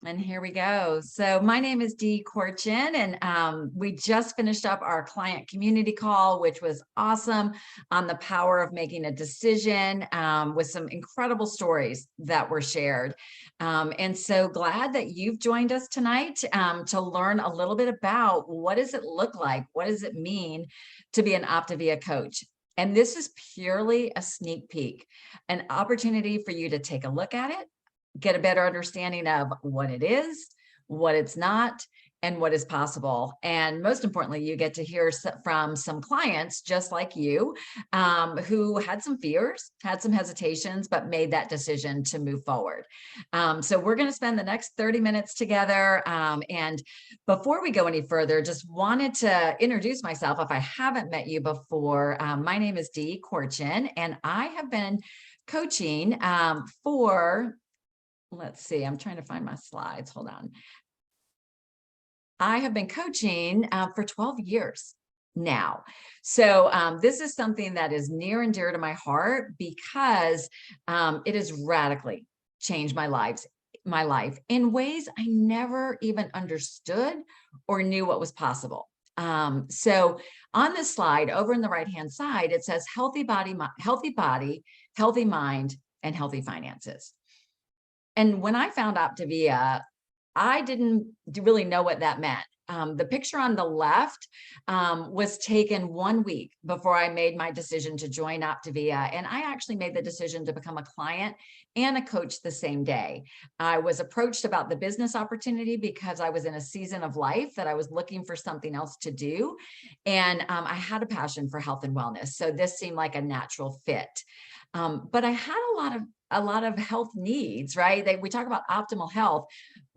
And here we go. So my name is Dee Corchin, and we just finished up our client community call, which was awesome, on the power of making a decision, with some incredible stories that were shared. And so glad that you've joined us tonight to learn a little bit about what does it look like? What does it mean to be an Optavia coach? And this is purely a sneak peek, an opportunity for you to take a look at it, get a better understanding of what it is, what it's not, and what is possible. And most importantly, you get to hear from some clients just like you, who had some fears, had some hesitations, but made that decision to move forward. So we're going to spend the next 30 minutes together. And before we go any further, just wanted to introduce myself. If I haven't met you before, my name is Dee Corchin, and I have been coaching for, let's see, I'm trying to find my slides. Hold on. I have been coaching for 12 years now. So this is something that is near and dear to my heart because it has radically changed my life in ways I never even understood or knew what was possible. So on this slide over in the right-hand side, it says healthy body, healthy mind, and healthy finances. And when I found Optavia, I didn't really know what that meant. The picture on the left was taken 1 week before I made my decision to join Optavia. And I actually made the decision to become a client and a coach the same day. I was approached about the business opportunity because I was in a season of life that I was looking for something else to do. And I had a passion for health and wellness. So this seemed like a natural fit. But I had a lot of health needs, right? We talk about optimal health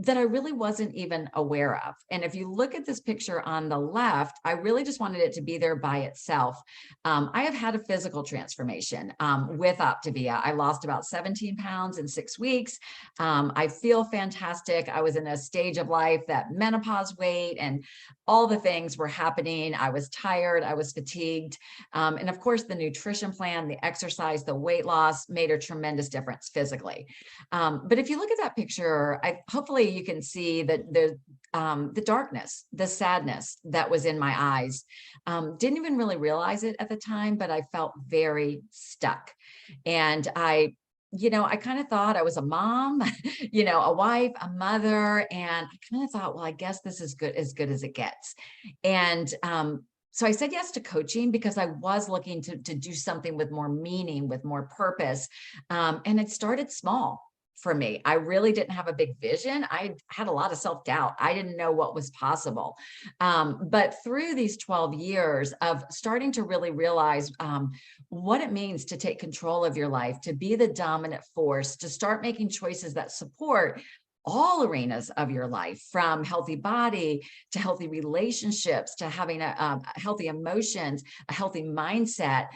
that I really wasn't even aware of. And if you look at this picture on the left, I really just wanted it to be there by itself. I have had a physical transformation with Optavia. I lost about 17 pounds in 6 weeks. I feel fantastic. I was in a stage of life that menopause weight and all the things were happening. I was tired, I was fatigued. And of course, the nutrition plan, the exercise, the weight loss made a tremendous difference physically. But if you look at that picture, hopefully you can see that the darkness, the sadness that was in my eyes. Didn't even really realize it at the time, but I felt very stuck. And I kind of thought I was a mom, a wife, a mother, and I kind of thought, well, I guess this is as good as it gets. And so I said yes to coaching because I was looking to do something with more meaning, with more purpose. And it started small for me. I really didn't have a big vision. I had a lot of self-doubt. I didn't know what was possible. But through these 12 years of starting to really realize what it means to take control of your life, to be the dominant force, to start making choices that support all arenas of your life, from healthy body to healthy relationships, to having healthy emotions, a healthy mindset,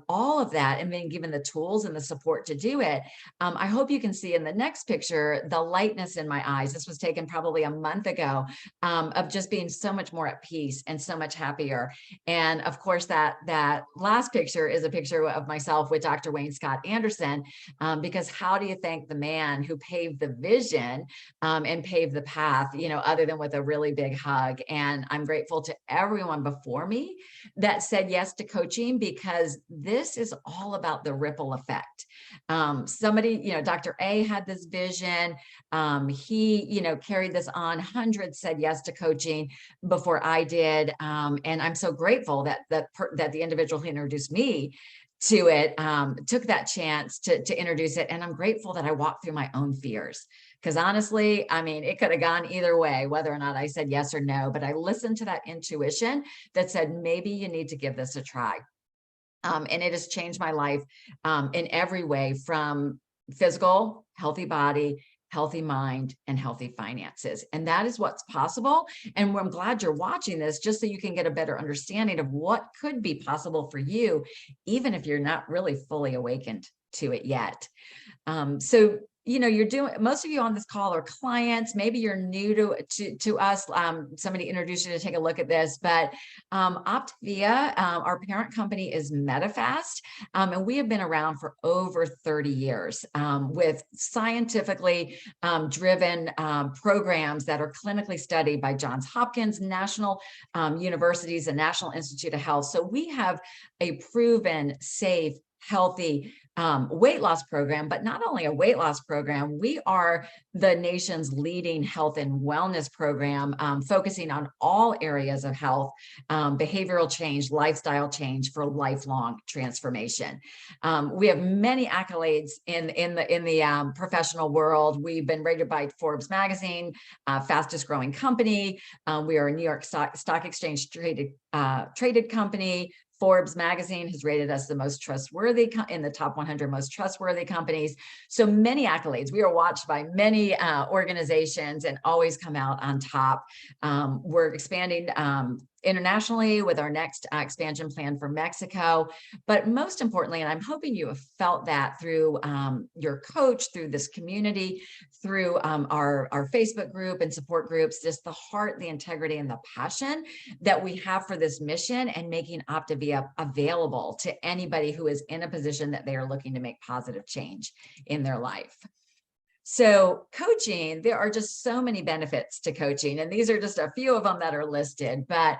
all of that, and being given the tools and the support to do it. I hope you can see in the next picture, the lightness in my eyes. This was taken probably a month ago, of just being so much more at peace and so much happier. And of course, that last picture is a picture of myself with Dr. Wayne Scott Anderson, because how do you thank the man who paved the vision and pave the path, other than with a really big hug. And I'm grateful to everyone before me that said yes to coaching, because this is all about the ripple effect. Somebody, Dr. A had this vision. He, carried this on. Hundreds said yes to coaching before I did. And I'm so grateful that the individual who introduced me to it took that chance to introduce it. And I'm grateful that I walked through my own fears. Because honestly, I mean, it could have gone either way, whether or not I said yes or no, but I listened to that intuition that said, maybe you need to give this a try. And it has changed my life in every way, from physical, healthy body, healthy mind, and healthy finances. And that is what's possible. And I'm glad you're watching this, just so you can get a better understanding of what could be possible for you, even if you're not really fully awakened to it yet. So you're doing, most of you on this call are clients. Maybe you're new to us. Somebody introduced you to take a look at this, but Optavia, our parent company is Medifast, and we have been around for over 30 years with scientifically driven programs that are clinically studied by Johns Hopkins, national universities, and National Institute of Health. So we have a proven, safe, healthy weight loss program, but not only a weight loss program, we are the nation's leading health and wellness program, focusing on all areas of health, behavioral change, lifestyle change for lifelong transformation. We have many accolades in the professional world. We've been rated by Forbes magazine, fastest growing company. We are a New York Stock Exchange traded company. Forbes magazine has rated us the most trustworthy in the top 100 most trustworthy companies. So many accolades. We are watched by many organizations and always come out on top. We're expanding internationally with our next expansion plan for Mexico. But most importantly, and I'm hoping you have felt that through your coach, through this community, through our Facebook group and support groups, just the heart, the integrity, and the passion that we have for this mission and making Optavia available to anybody who is in a position that they are looking to make positive change in their life. So coaching, there are just so many benefits to coaching, and these are just a few of them that are listed. But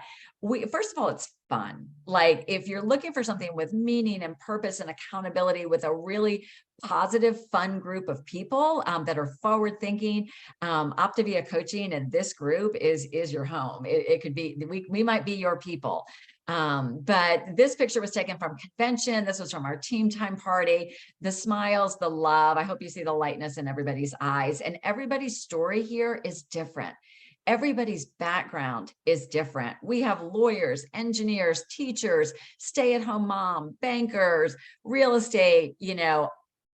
first of all, it's fun. Like if you're looking for something with meaning and purpose and accountability with a really positive, fun group of people that are forward thinking, Optavia Coaching and this group is your home. It could be, we might be your people. But this picture was taken from convention. This was from our team time party. The smiles, the love. I hope you see the lightness in everybody's eyes, and everybody's story here is different. Everybody's background is different. We have lawyers, engineers, teachers, stay-at-home mom, bankers, real estate,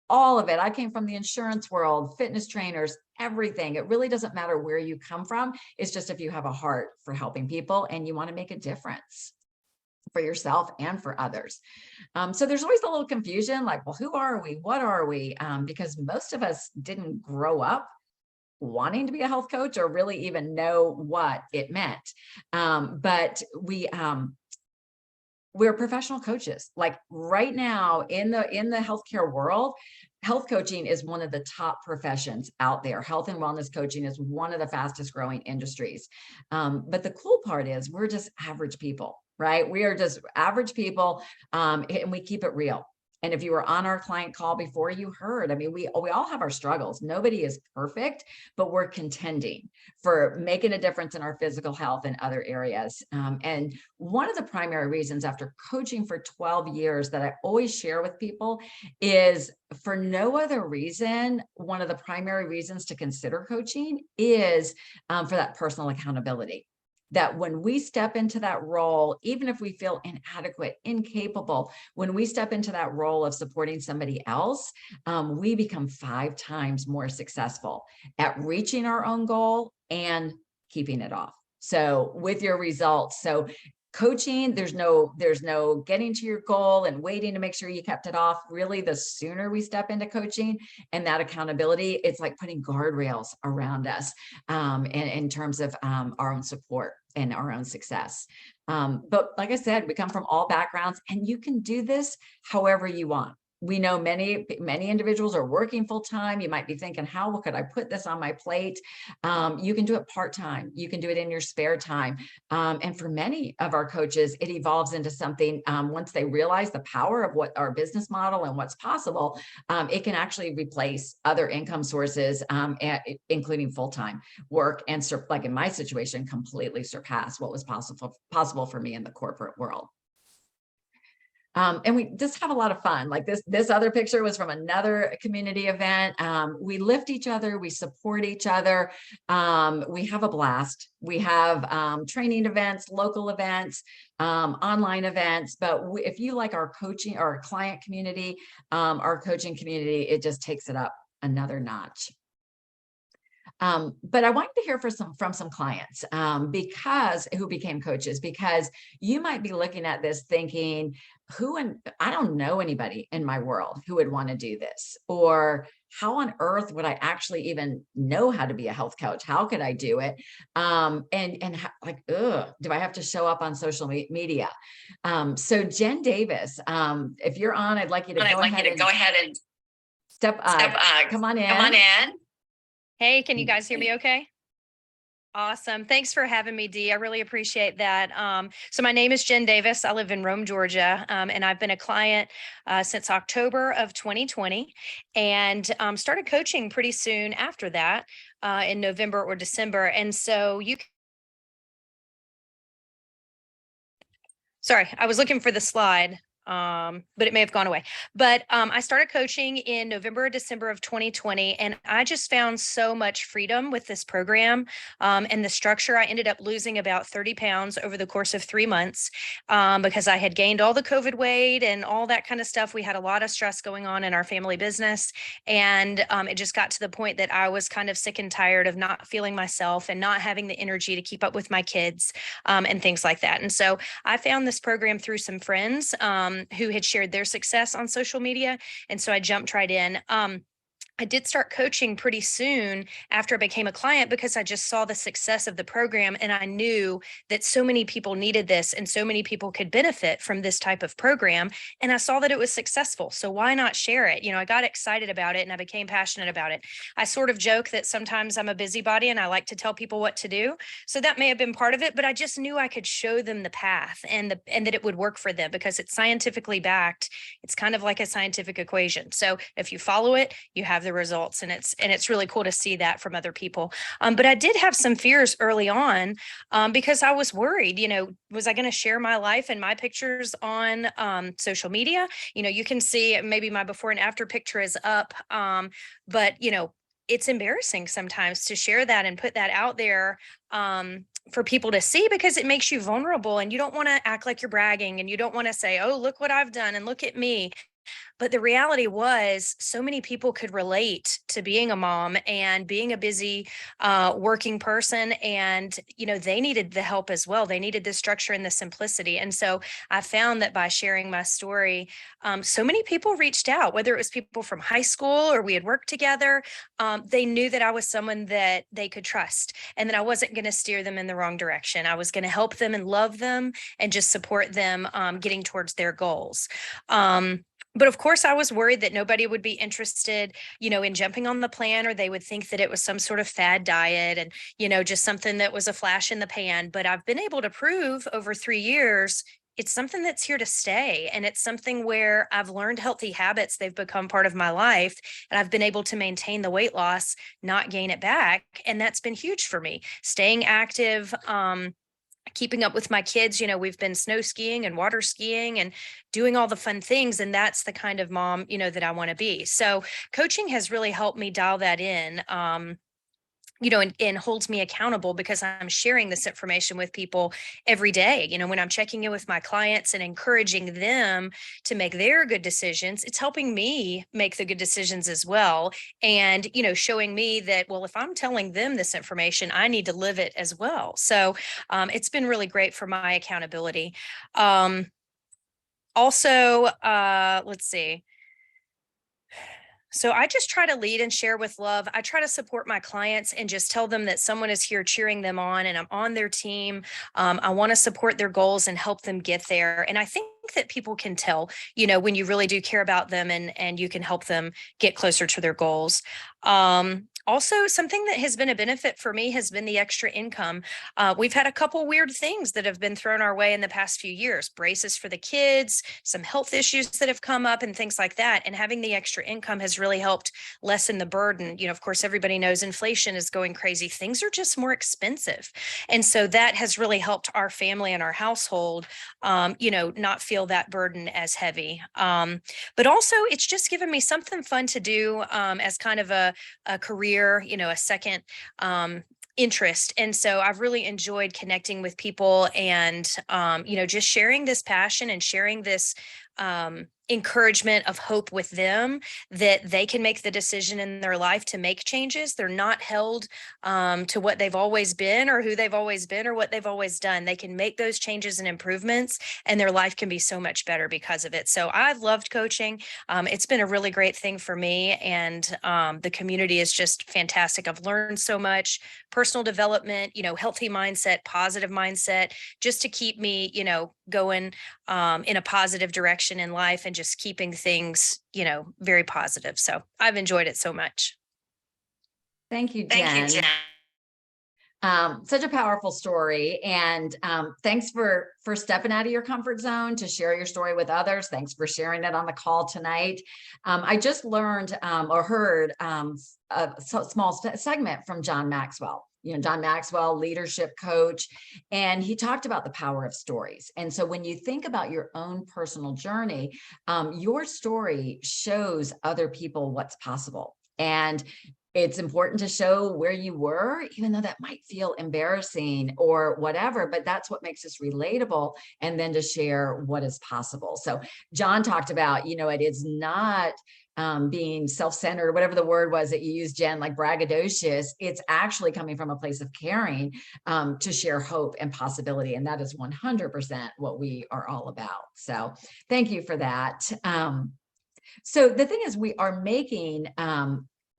all of it. I came from the insurance world, fitness trainers, everything. It really doesn't matter where you come from. It's just if you have a heart for helping people and you want to make a difference for yourself and for others. So there's always a little confusion, like, well, who are we? What are we? Because most of us didn't grow up wanting to be a health coach or really even know what it meant. But we're professional coaches. Like right now in the healthcare world, health coaching is one of the top professions out there. Health and wellness coaching is one of the fastest growing industries. But the cool part is we're just average people, right? We are just average people, and we keep it real. And if you were on our client call before, you heard, I mean, we all have our struggles. Nobody is perfect, but we're contending for making a difference in our physical health and other areas. And one of the primary reasons after coaching for 12 years that I always share with people is for no other reason, one of the primary reasons to consider coaching is for that personal accountability. That when we step into that role, even if we feel inadequate, incapable, when we step into that role of supporting somebody else, we become 5 times more successful at reaching our own goal and keeping it off. So with your results. So coaching, there's no getting to your goal and waiting to make sure you kept it off. Really, the sooner we step into coaching and that accountability, it's like putting guardrails around us in terms of our own support and our own success. But like I said, we come from all backgrounds, and you can do this however you want. We know many individuals are working full time. You might be thinking, how could I put this on my plate? You can do it part-time. You can do it in your spare time. And for many of our coaches, it evolves into something once they realize the power of what our business model and what's possible, it can actually replace other income sources, including full-time work, and like in my situation, completely surpass what was possible for me in the corporate world. And we just have a lot of fun. Like this other picture was from another community event. We lift each other, we support each other. We have a blast. We have training events, local events, online events. But if you like our coaching, our client community, our coaching community, it just takes it up another notch. But I wanted to hear from some clients who became coaches, because you might be looking at this thinking, I don't know anybody in my world who would want to do this, or how on earth would I actually even know how to be a health coach? How could I do it? Like, do I have to show up on social media? So Jen Davis, if you're on, I'd like you to go ahead and step, come on in. Come on in. Hey, can you guys hear me okay? Awesome. Thanks for having me, Dee. I really appreciate that. So my name is Jen Davis. I live in Rome, Georgia, and I've been a client since October of 2020 and started coaching pretty soon after that in November or December. And so sorry, I was looking for the slide. But it may have gone away. But I started coaching in November or December of 2020, and I just found so much freedom with this program and the structure. I ended up losing about 30 pounds over the course of 3 months because I had gained all the COVID weight and all that kind of stuff. We had a lot of stress going on in our family business, and it just got to the point that I was kind of sick and tired of not feeling myself and not having the energy to keep up with my kids and things like that. And so I found this program through some friends who had shared their success on social media. And so I jumped right in. I did start coaching pretty soon after I became a client because I just saw the success of the program and I knew that so many people needed this and so many people could benefit from this type of program. And I saw that it was successful. So why not share it? I got excited about it and I became passionate about it. I sort of joke that sometimes I'm a busybody and I like to tell people what to do. So that may have been part of it, but I just knew I could show them the path and that it would work for them because it's scientifically backed. It's kind of like a scientific equation. So if you follow it, you have the results, and it's really cool to see that from other people. But I did have some fears early on because I was worried, was I going to share my life and my pictures on social media? You can see maybe my before and after picture is up, but it's embarrassing sometimes to share that and put that out there for people to see because it makes you vulnerable and you don't want to act like you're bragging and you don't want to say, oh, look what I've done and look at me. But the reality was so many people could relate to being a mom and being a busy working person. And, they needed the help as well. They needed the structure and the simplicity. And so I found that by sharing my story, so many people reached out, whether it was people from high school or we had worked together. They knew that I was someone that they could trust and that I wasn't going to steer them in the wrong direction. I was going to help them and love them and just support them getting towards their goals. But of course, I was worried that nobody would be interested, in jumping on the plan, or they would think that it was some sort of fad diet and, just something that was a flash in the pan. But I've been able to prove over 3 years it's something that's here to stay. And it's something where I've learned healthy habits. They've become part of my life. And I've been able to maintain the weight loss, not gain it back. And that's been huge for me. Staying active, keeping up with my kids. We've been snow skiing and water skiing and doing all the fun things. And that's the kind of mom, that I want to be. So coaching has really helped me dial that in. And holds me accountable because I'm sharing this information with people every day. When I'm checking in with my clients and encouraging them to make their good decisions, it's helping me make the good decisions as well. And, showing me that, well, if I'm telling them this information, I need to live it as well. So it's been really great for my accountability. Let's see. So I just try to lead and share with love. I try to support my clients and just tell them that someone is here cheering them on and I'm on their team. I want to support their goals and help them get there. And I think that people can tell, when you really do care about them and you can help them get closer to their goals. Also, something that has been a benefit for me has been the extra income. We've had a couple weird things that have been thrown our way in the past few years, braces for the kids, some health issues that have come up and things like that. And having the extra income has really helped lessen the burden. Of course, everybody knows inflation is going crazy. Things are just more expensive. And so that has really helped our family and our household, not feel that burden as heavy. But also it's just given me something fun to do as kind of a career, a second interest. And so I've really enjoyed connecting with people and, just sharing this passion and sharing this encouragement of hope with them that they can make the decision in their life to make changes. They're not held to what they've always been or who they've always been or what they've always done. They can make those changes and improvements, and their life can be so much better because of it. So I've loved coaching. It's been a really great thing for me, and the community is just fantastic. I've learned so much personal development, healthy mindset, positive mindset, just to keep me, going in a positive direction in life and just keeping things, very positive. So I've enjoyed it so much. Thank you, Jen. Such a powerful story. And thanks for stepping out of your comfort zone to share your story with others. Thanks for sharing it on the call tonight. I just learned or heard a small segment from John Maxwell. John Maxwell, leadership coach, and he talked about the power of stories. And so when you think about your own personal journey, your story shows other people what's possible. And it's important to show where you were, even though that might feel embarrassing or whatever, but that's what makes us relatable, and then to share what is possible. So John talked about, it is not being self-centered, or whatever the word was that you used, Jen, like braggadocious. It's actually coming from a place of caring to share hope and possibility. And that is 100% what we are all about. So thank you for that. So the thing is, we are making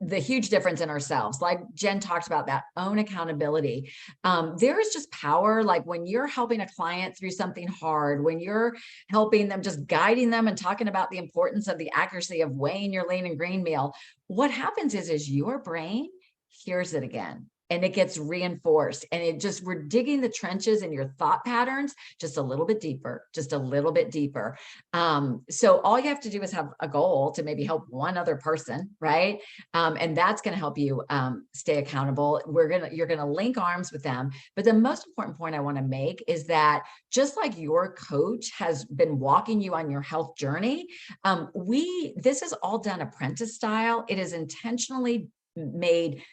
the huge difference in ourselves. Like Jen talked about, that own accountability. There is just power. Like when you're helping a client through something hard, when you're helping them, just guiding them and talking about the importance of the accuracy of weighing your lean and green meal, what happens is your brain hears it again. And it gets reinforced, and we're digging the trenches in your thought patterns just a little bit deeper, just a little bit deeper. So all you have to do is have a goal to maybe help one other person, right? And that's going to help you stay accountable. You're going to link arms with them. But the most important point I want to make is that just like your coach has been walking you on your health journey, this is all done apprentice style. It is intentionally made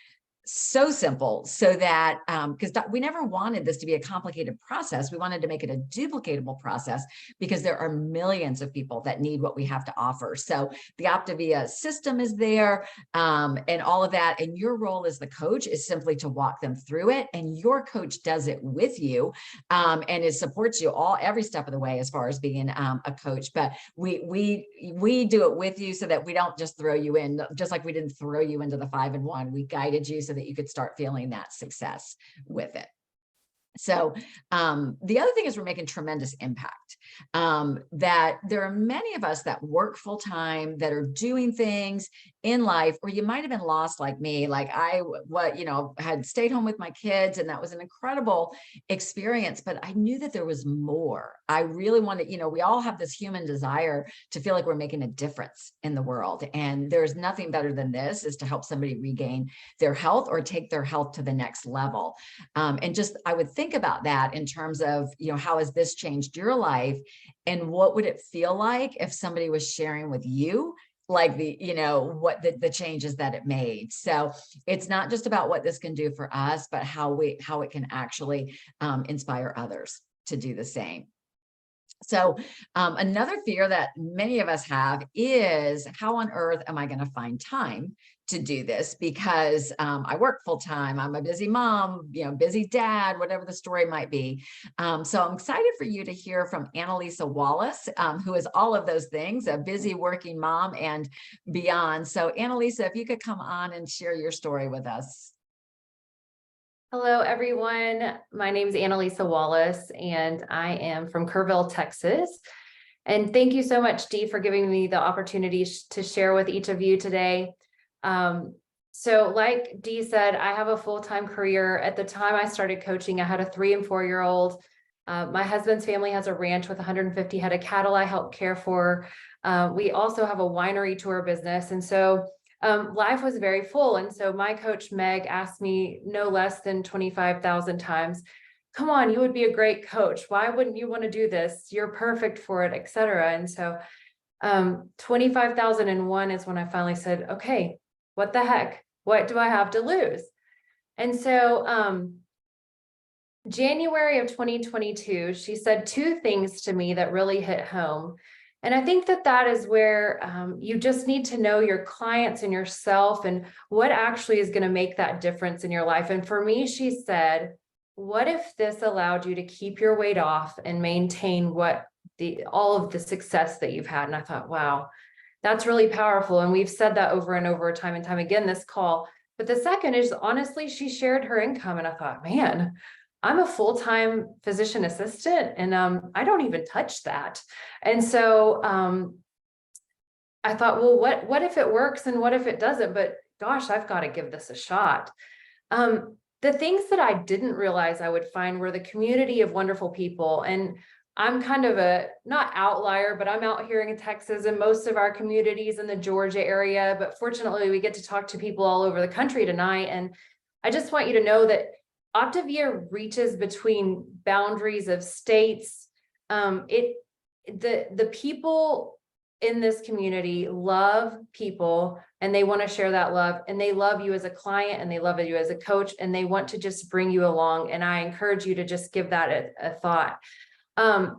so simple, so that because we never wanted this to be a complicated process. We wanted to make it a duplicatable process, because there are millions of people that need what we have to offer. So the Optavia system is there, and all of that. And your role as the coach is simply to walk them through it. And your coach does it with you, and it supports you every step of the way as far as being a coach. But we do it with you, so that we don't just throw you in, just like we didn't throw you into the 5-in-1. We guided you so that you could start feeling that success with it. So the other thing is, we're making tremendous impact. That there are many of us that work full time, that are doing things in life, or you might have been lost like me. Like I had stayed home with my kids, and that was an incredible experience, but I knew that there was more. I really wanted, we all have this human desire to feel like we're making a difference in the world. And there's nothing better than this, is to help somebody regain their health or take their health to the next level. And just, I would think about that in terms of, how has this changed your life, and what would it feel like if somebody was sharing with you, like the changes that it made. So it's not just about what this can do for us, but how it can actually inspire others to do the same. So another fear that many of us have is, how on earth am I going to find time to do this? Because I work full time, I'm a busy mom, busy dad, whatever the story might be. So I'm excited for you to hear from Annalisa Wallace, who is all of those things, a busy working mom and beyond. So Annalisa, if you could come on and share your story with us. Hello, everyone. My name is Annalisa Wallace, and I am from Kerrville, Texas. And thank you so much, Dee, for giving me the opportunity to share with each of you today. So like Dee said, I have a full-time career. At the time I started coaching, I had a 3- and 4-year-old. My husband's family has a ranch with 150 head of cattle I help care for. We also have a winery tour business. And so life was very full. And so my coach, Meg, asked me no less than 25,000 times, come on, you would be a great coach. Why wouldn't you want to do this? You're perfect for it, etc. And so 25,001 is when I finally said, okay, what the heck? What do I have to lose? And so January of 2022, she said 2 things to me that really hit home. And I think that that is where you just need to know your clients and yourself and what actually is going to make that difference in your life. And for me, she said, what if this allowed you to keep your weight off and maintain all of the success that you've had? And I thought, wow, that's really powerful. And we've said that over and over, time and time again, this call. But the second is, honestly, she shared her income. And I thought, man, I'm a full-time physician assistant and I don't even touch that. And so I thought, well, what if it works and what if it doesn't? But gosh, I've got to give this a shot. The things that I didn't realize I would find were the community of wonderful people. And I'm kind of a not outlier, but I'm out here in Texas and most of our communities in the Georgia area. But fortunately, we get to talk to people all over the country tonight. And I just want you to know that Optavia reaches between boundaries of states. The people in this community love people and they want to share that love, and they love you as a client and they love you as a coach, and they want to just bring you along. And I encourage you to just give that a thought.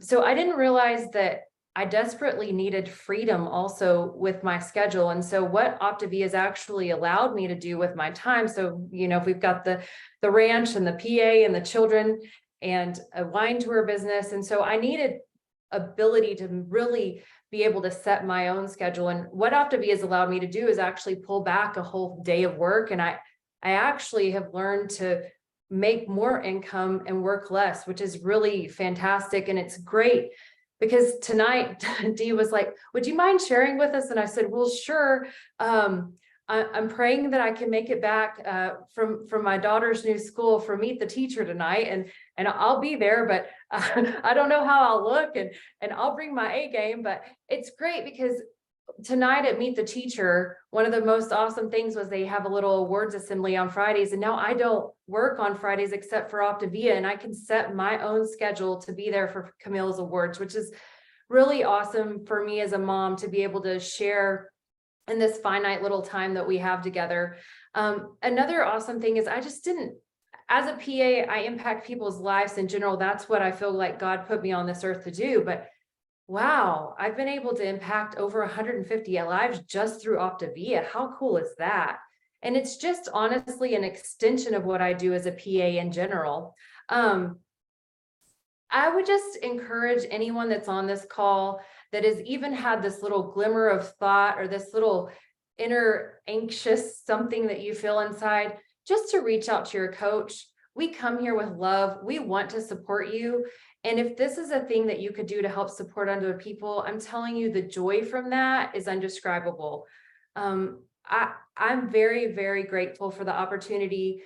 So I didn't realize that I desperately needed freedom also with my schedule. And so what Optavia has actually allowed me to do with my time. So, if we've got the ranch and the PA and the children and a wine tour business. And so I needed ability to really be able to set my own schedule. And what Optavia has allowed me to do is actually pull back a whole day of work. And I actually have learned to make more income and work less, which is really fantastic. And it's great because tonight Dee was like, would you mind sharing with us? And I said, well, sure. I'm praying that I can make it back from my daughter's new school for Meet the Teacher tonight. And I'll be there, but I don't know how I'll look, and I'll bring my A game. But it's great because tonight at Meet the Teacher, one of the most awesome things was they have a little awards assembly on Fridays. And now I don't work on Fridays except for Optavia, and I can set my own schedule to be there for Camille's awards, which is really awesome for me as a mom to be able to share in this finite little time that we have together. Another awesome thing is as a PA, I impact people's lives in general. That's what I feel like God put me on this earth to do. But wow, I've been able to impact over 150 lives just through Optavia. How cool is that? And it's just honestly an extension of what I do as a PA in general. I would just encourage anyone that's on this call that has even had this little glimmer of thought or this little inner anxious something that you feel inside, just to reach out to your coach. We come here with love. We want to support you. And if this is a thing that you could do to help support other people, I'm telling you, the joy from that is indescribable. I'm very, very grateful for the opportunity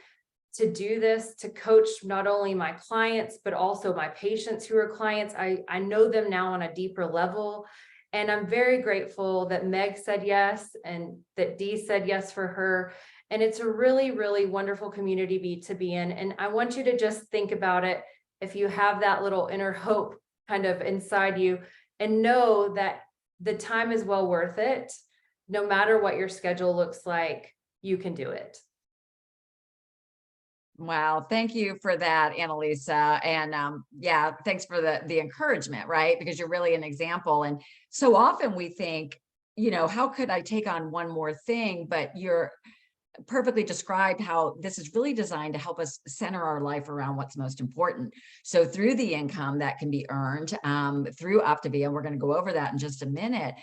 to do this, to coach not only my clients, but also my patients who are clients. I know them now on a deeper level. And I'm very grateful that Meg said yes and that Dee said yes for her. And it's a really, really wonderful community to be in. And I want you to just think about it. If you have that little inner hope kind of inside you, and know that the time is well worth it. No matter what your schedule looks like, you can do it. Wow. Thank you for that, Annalisa. And yeah, thanks for the encouragement, right? Because you're really an example. And so often we think, how could I take on one more thing? But you're perfectly described how this is really designed to help us center our life around what's most important. So through the income that can be earned through Optavia, and we're going to go over that in just a minute,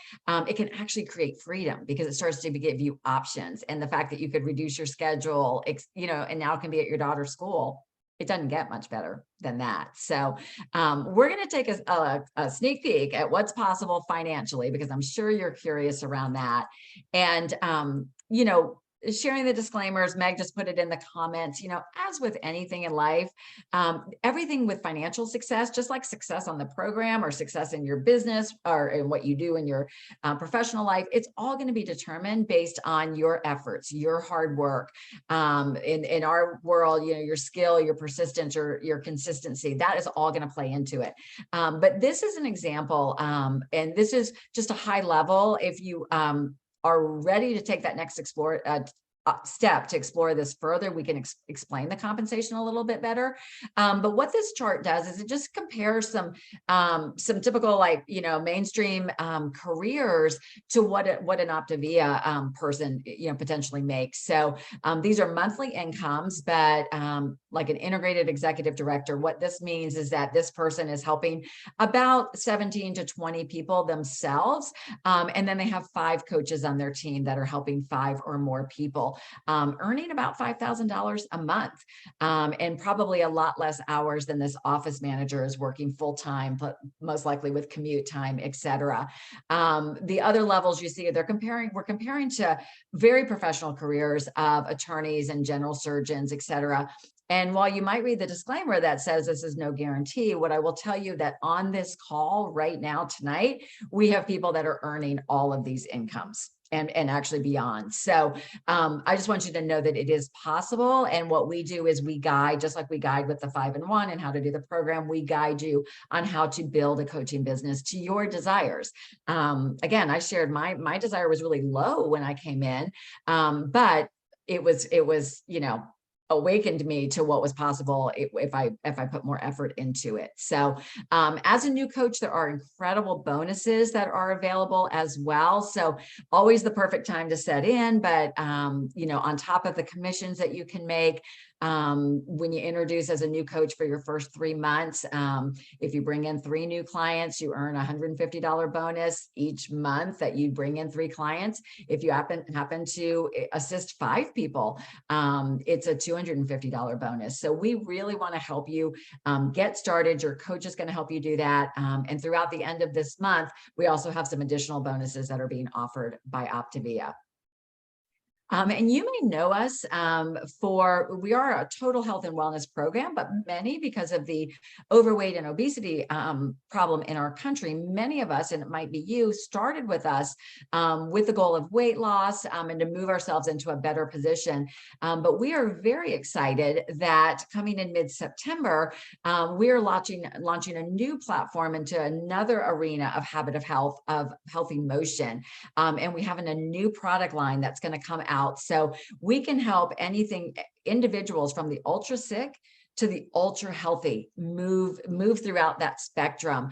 it can actually create freedom because it starts to give you options. And the fact that you could reduce your schedule, and now it can be at your daughter's school. It doesn't get much better than that. So we're going to take a sneak peek at what's possible financially, because I'm sure you're curious around that. And, sharing the disclaimers, Meg just put it in the comments, as with anything in life, everything with financial success, just like success on the program or success in your business or in what you do in your professional life, it's all going to be determined based on your efforts, your hard work. In our world, your skill, your persistence, or your consistency, that is all going to play into it. But this is an example, and this is just a high level. If you are ready to take that next step to explore this further, we can explain the compensation a little bit better. But what this chart does is it just compares some typical, like, mainstream careers to what an Optavia person, potentially makes. So these are monthly incomes, but like an integrated executive director, what this means is that this person is helping about 17 to 20 people themselves. And then they have 5 coaches on their team that are helping 5 or more people, earning about $5,000 a month, and probably a lot less hours than this office manager is working full time, but most likely with commute time, et cetera. The other levels you see, we're comparing to very professional careers of attorneys and general surgeons, et cetera. And while you might read the disclaimer that says this is no guarantee, what I will tell you that on this call right now tonight, we have people that are earning all of these incomes and actually beyond. So I just want you to know that it is possible. And what we do is we guide, just like we guide with the 5-in-1 and how to do the program, we guide you on how to build a coaching business to your desires. Again, I shared my desire was really low when I came in, but it was, awakened me to what was possible if I put more effort into it. So as a new coach, there are incredible bonuses that are available as well. So always the perfect time to set in, but on top of the commissions that you can make, when you introduce as a new coach for your first 3 months, if you bring in 3 new clients, you earn a $150 bonus each month that you bring in 3 clients. If you happen to assist 5 people, it's a $250 bonus. So we really want to help you get started. Your coach is going to help you do that. And throughout the end of this month, we also have some additional bonuses that are being offered by Optavia. And you may know us we are a total health and wellness program, but many, because of the overweight and obesity problem in our country, many of us, and it might be you, started with us with the goal of weight loss and to move ourselves into a better position. But we are very excited that coming in mid-September, we are launching a new platform into another arena of habit of health, of healthy motion. And we have a new product line that's going to come out. So we can help individuals from the ultra sick to the ultra healthy move throughout that spectrum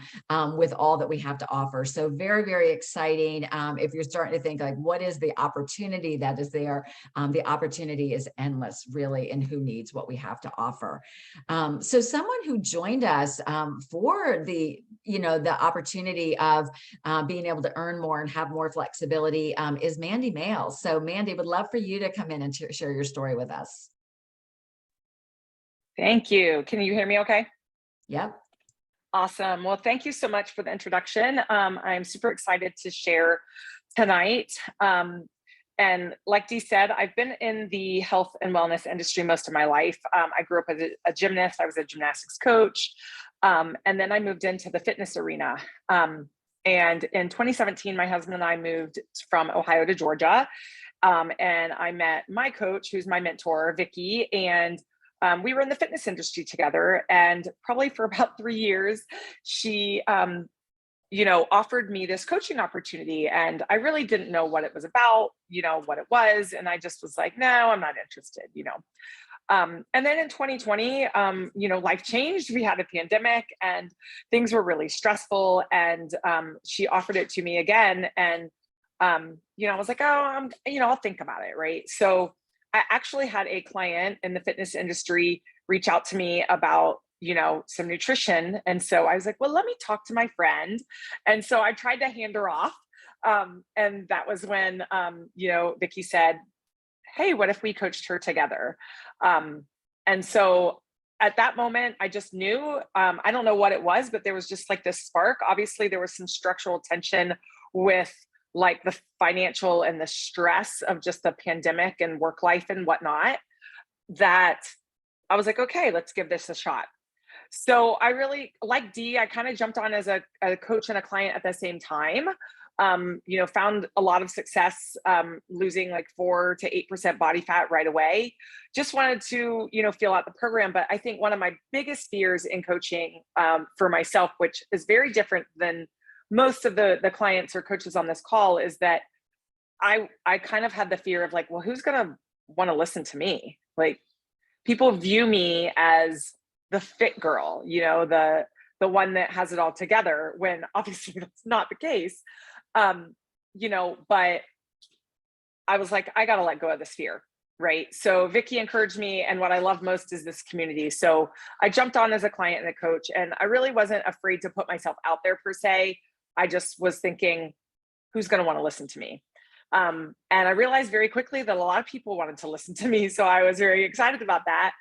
with all that we have to offer. So very, very exciting. If you're starting to think like, what is the opportunity that is there? The opportunity is endless, really, and who needs what we have to offer. So someone who joined us for the opportunity of being able to earn more and have more flexibility is Mandy Males. So Mandy, would love for you to come in and share your story with us. Thank you. Can you hear me okay? Yep. Awesome. Well, thank you so much for the introduction. I'm super excited to share tonight. And like Dee said, I've been in the health and wellness industry most of my life. I grew up as a gymnast. I was a gymnastics coach. And then I moved into the fitness arena. And in 2017, my husband and I moved from Ohio to Georgia. And I met my coach, who's my mentor, Vicki, and we were in the fitness industry together, and probably for about 3 years, she, offered me this coaching opportunity, and I really didn't know what it was about, what it was. And I just was like, no, I'm not interested, And then in 2020, life changed. We had a pandemic and things were really stressful. And she offered it to me again. And, I was like, oh, I'll think about it. Right. So I actually had a client in the fitness industry reach out to me about, some nutrition. And so I was like, well, let me talk to my friend. And so I tried to hand her off. And that was when, Vicki said, hey, what if we coached her together? And so at that moment, I just knew, I don't know what it was, but there was just like this spark. Obviously, there was some structural tension with like the financial and the stress of just the pandemic and work life and whatnot, that I was like, okay, let's give this a shot. So I really, like Dee, I kind of jumped on as a coach and a client at the same time. Found a lot of success, losing like 4 to 8% body fat right away. Just wanted to, feel out the program. But I think one of my biggest fears in coaching for myself, which is very different than most of the clients or coaches on this call, is that I kind of had the fear of like, well, who's going to want to listen to me. Like, people view me as the fit girl, you know, the one that has it all together, when obviously that's not the case. You know, but I was like, I got to let go of this fear. Right. So Vicky encouraged me. And what I love most is this community. So I jumped on as a client and a coach, and I really wasn't afraid to put myself out there per se. I just was thinking, who's going to want to listen to me? And I realized very quickly that a lot of people wanted to listen to me. So I was very excited about that.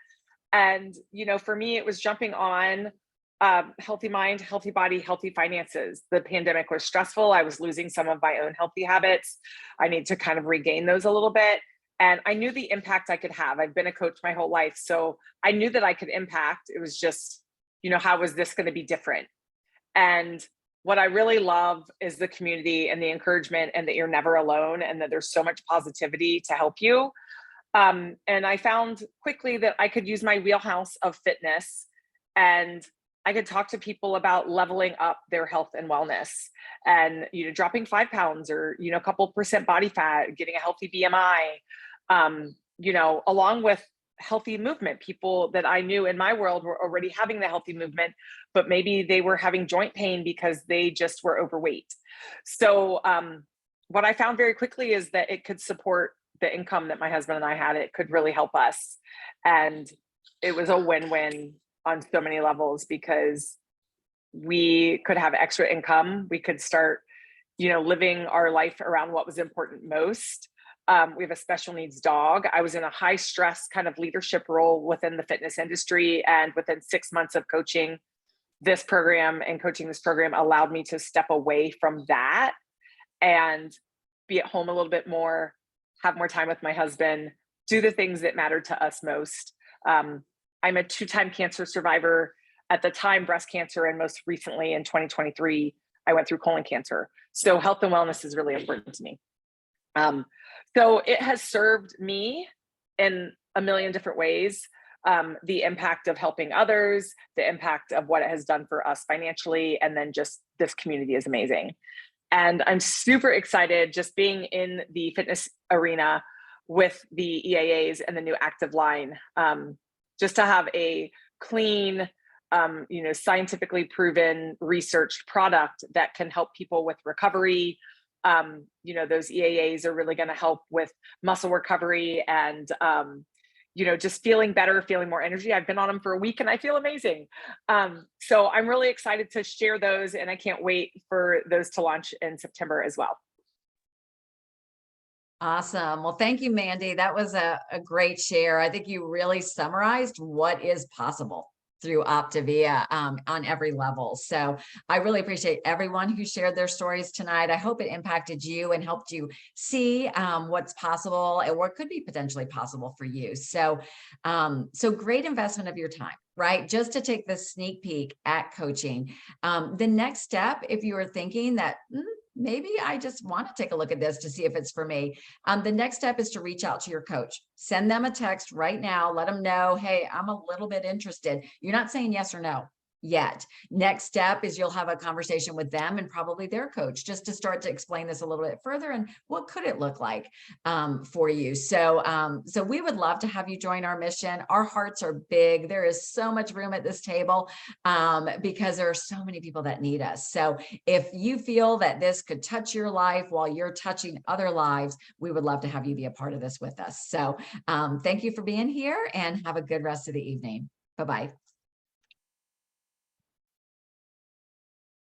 And, you know, for me, it was jumping on healthy mind, healthy body, healthy finances. The pandemic was stressful. I was losing some of my own healthy habits. I need to kind of regain those a little bit. And I knew the impact I could have. I've been a coach my whole life. So I knew that I could impact. It was just, you know, how was this going to be different? And what I really love is the community and the encouragement, and that you're never alone, and that there's so much positivity to help you. And I found quickly that I could use my wheelhouse of fitness, and I could talk to people about leveling up their health and wellness, and, you know, dropping 5 pounds, or, you know, a couple percent body fat, getting a healthy BMI, you know, along with healthy movement. People that I knew in my world were already having the healthy movement, but maybe they were having joint pain because they just were overweight. So what I found very quickly is that it could support the income that my husband and I had. It could really help us. And it was a win-win on so many levels, because we could have extra income. We could start, you know, living our life around what was important most. We have a special needs dog. I was in a high stress kind of leadership role within the fitness industry. And within 6 months of coaching this program allowed me to step away from that and be at home a little bit more, have more time with my husband, do the things that matter to us most. I'm a 2-time cancer survivor. At the time, breast cancer, and most recently in 2023, I went through colon cancer. So health and wellness is really important to me. So it has served me in a million different ways. The impact of helping others, the impact of what it has done for us financially, and then just this community is amazing. And I'm super excited just being in the fitness arena with the EAAs and the new Active line, just to have a clean, you know, scientifically proven, researched product that can help people with recovery. You know, those EAAs are really going to help with muscle recovery and, you know, just feeling better, feeling more energy. I've been on them for a week and I feel amazing. So I'm really excited to share those, and I can't wait for those to launch in September as well. Awesome. Well, thank you, Mandy. That was a great share. I think you really summarized what is possible through Optavia on every level. So I really appreciate everyone who shared their stories tonight. I hope it impacted you and helped you see what's possible and what could be potentially possible for you. So, so great investment of your time, right? Just to take the sneak peek at coaching. The next step, if you are thinking that, maybe I just want to take a look at this to see if it's for me. The next step is to reach out to your coach. Send them a text right now. Let them know, hey, I'm a little bit interested. You're not saying yes or no yet. Next step is you'll have a conversation with them and probably their coach, just to start to explain this a little bit further and what could it look like for you. So, so we would love to have you join our mission. Our hearts are big. There is so much room at this table because there are so many people that need us. So if you feel that this could touch your life while you're touching other lives, we would love to have you be a part of this with us. So thank you for being here, and have a good rest of the evening. Bye-bye.